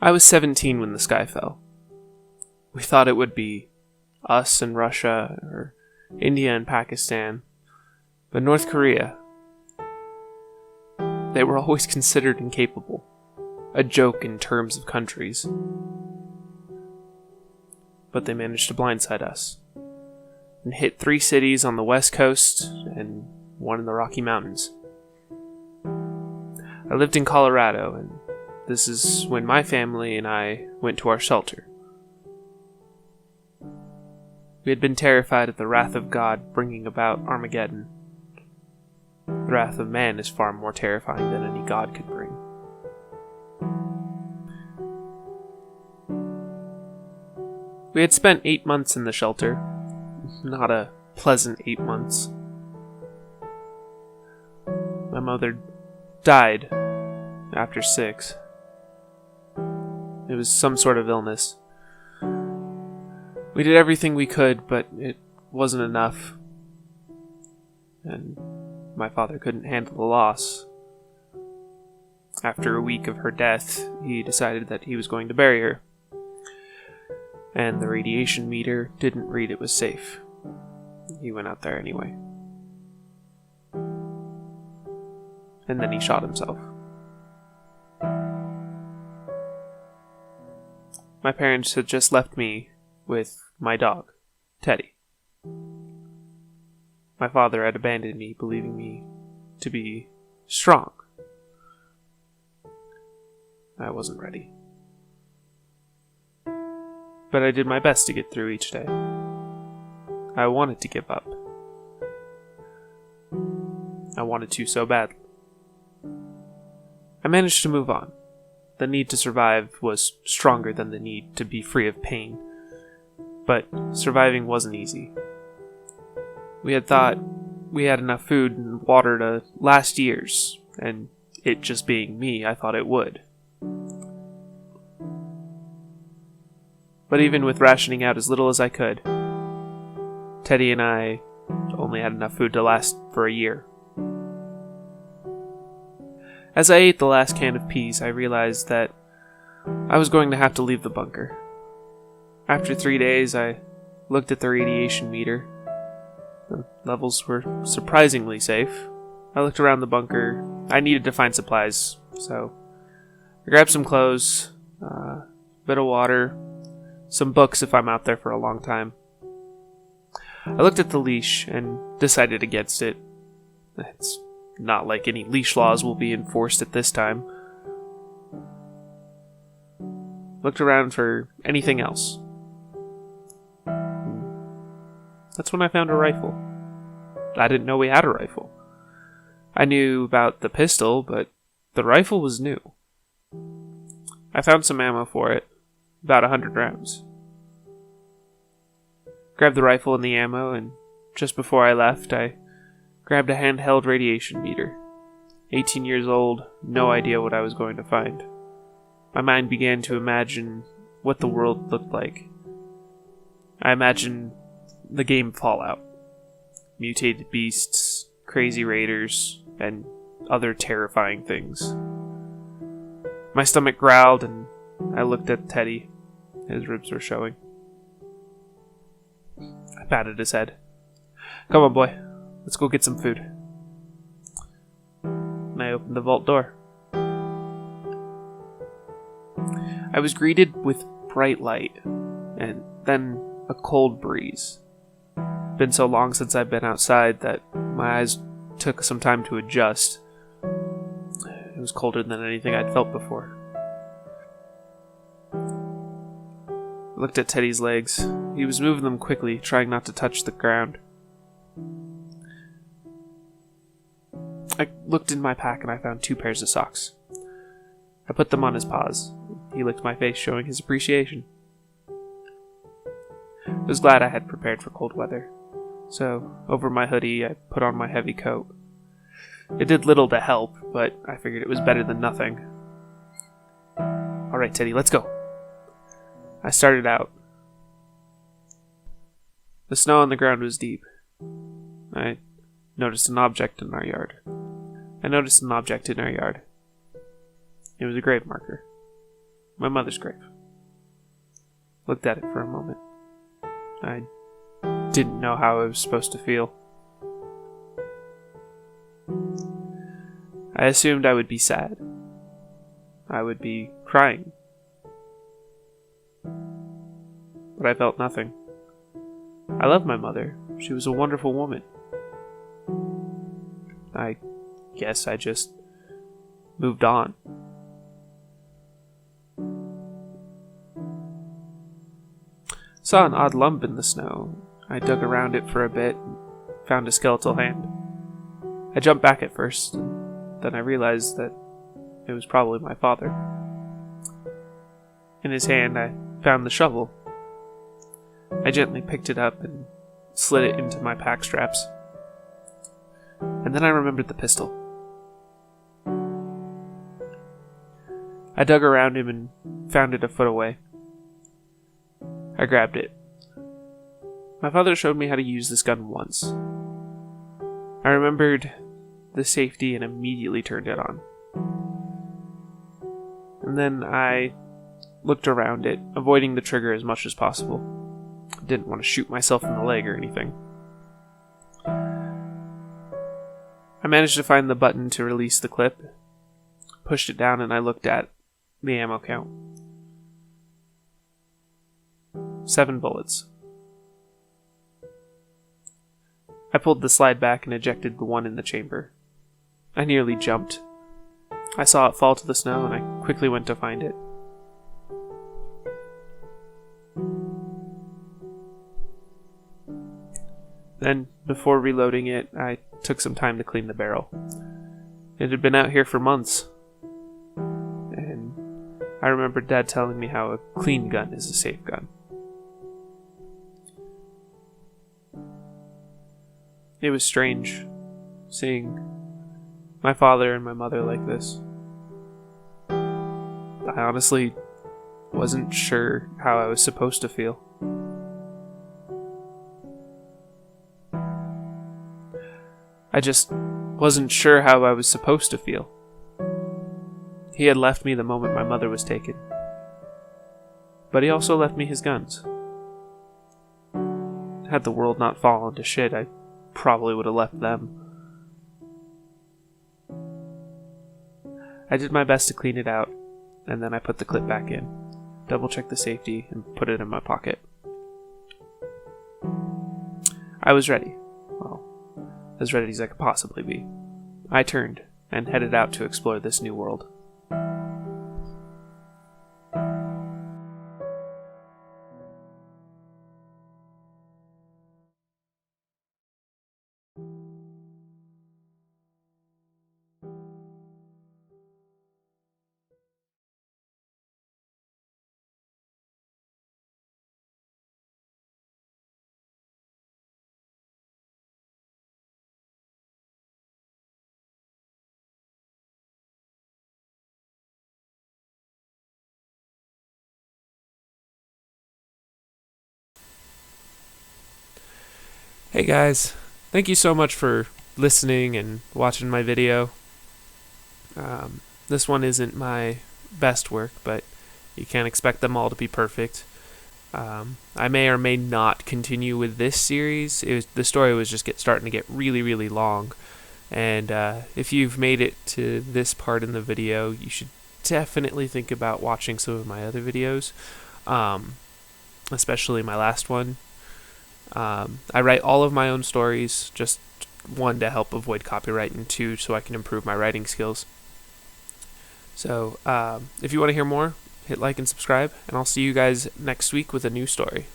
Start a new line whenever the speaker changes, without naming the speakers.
I was 17 when the sky fell. We thought it would be us and Russia, or India and Pakistan, but North Korea, they were always considered incapable, a joke in terms of countries. But they managed to blindside us, and hit 3 cities on the west coast and 1 in the Rocky Mountains. I lived in Colorado, and this is when my family and I went to our shelter. We had been terrified of the wrath of God bringing about Armageddon. The wrath of man is far more terrifying than any god could bring. We had spent 8 months in the shelter. Not a pleasant 8 months. My mother died after 6. It was some sort of illness. We did everything we could, but it wasn't enough. And my father couldn't handle the loss. After a week of her death, he decided that he was going to bury her. And the radiation meter didn't read it was safe. He went out there anyway. And then he shot himself. My parents had just left me with my dog, Teddy. My father had abandoned me, believing me to be strong. I wasn't ready. But I did my best to get through each day. I wanted to give up. I wanted to so badly. I managed to move on. The need to survive was stronger than the need to be free of pain. But surviving wasn't easy. We had thought we had enough food and water to last years, and it just being me, I thought it would. But even with rationing out as little as I could, Teddy and I only had enough food to last for a year. As I ate the last can of peas, I realized that I was going to have to leave the bunker. After 3 days, I looked at the radiation meter. The levels were surprisingly safe. I looked around the bunker. I needed to find supplies, so I grabbed some clothes, a bit of water, some books if I'm out there for a long time. I looked at the leash and decided against it. It's not like any leash laws will be enforced at this time. Looked around for anything else. That's when I found a rifle. I didn't know we had a rifle. I knew about the pistol, but the rifle was new. I found some ammo for it, about 100 rounds. Grabbed the rifle and the ammo, and just before I left, I grabbed a handheld radiation meter. 18 years old, no idea what I was going to find. My mind began to imagine what the world looked like. I imagined the game Fallout. Mutated beasts, crazy raiders, and other terrifying things. My stomach growled, and I looked at Teddy. His ribs were showing. I patted his head. "Come on, boy. Let's go get some food." And I opened the vault door. I was greeted with bright light, and then a cold breeze. Been so long since I've been outside that my eyes took some time to adjust. It was colder than anything I'd felt before. I looked at Teddy's legs. He was moving them quickly, trying not to touch the ground. I looked in my pack and I found 2 pairs of socks. I put them on his paws. He licked my face, showing his appreciation. I was glad I had prepared for cold weather, so over my hoodie I put on my heavy coat. It did little to help, but I figured it was better than nothing. "Alright, Teddy, let's go." I started out. The snow on the ground was deep. I noticed an object in our yard. It was a grave marker. My mother's grave. Looked at it for a moment. I didn't know how I was supposed to feel. I assumed I would be sad. I would be crying. But I felt nothing. I loved my mother. She was a wonderful woman. I guess I just moved on. Saw an odd lump in the snow. I dug around it for a bit and found a skeletal hand. I jumped back at first, and then I realized that it was probably my father. In his hand, I found the shovel. I gently picked it up and slid it into my pack straps. And then I remembered the pistol. I dug around him and found it a foot away. I grabbed it. My father showed me how to use this gun once. I remembered the safety and immediately turned it on. And then I looked around it, avoiding the trigger as much as possible. I didn't want to shoot myself in the leg or anything. I managed to find the button to release the clip, pushed it down, and I looked at the ammo count. 7 bullets. I pulled the slide back and ejected the one in the chamber. I nearly jumped. I saw it fall to the snow and I quickly went to find it. Then, before reloading it, I took some time to clean the barrel. It had been out here for months. And I remember Dad telling me how a clean gun is a safe gun. It was strange seeing my father and my mother like this. I honestly wasn't sure how I was supposed to feel. I just wasn't sure how I was supposed to feel. He had left me the moment my mother was taken. But he also left me his guns. Had the world not fallen to shit, I probably would have left them. I did my best to clean it out, and then I put the clip back in, double-checked the safety, and put it in my pocket. I was ready. Well, as ready as I could possibly be. I turned and headed out to explore this new world. Hey guys, thank you so much for listening and watching my video. This one isn't my best work, but you can't expect them all to be perfect. I may or may not continue with this series. The story was just starting to get really, really long. And if you've made it to this part in the video, you should definitely think about watching some of my other videos, especially my last one. I write all of my own stories, just 1 to help avoid copyright, and 2 so I can improve my writing skills. So if you want to hear more, hit like and subscribe, and I'll see you guys next week with a new story.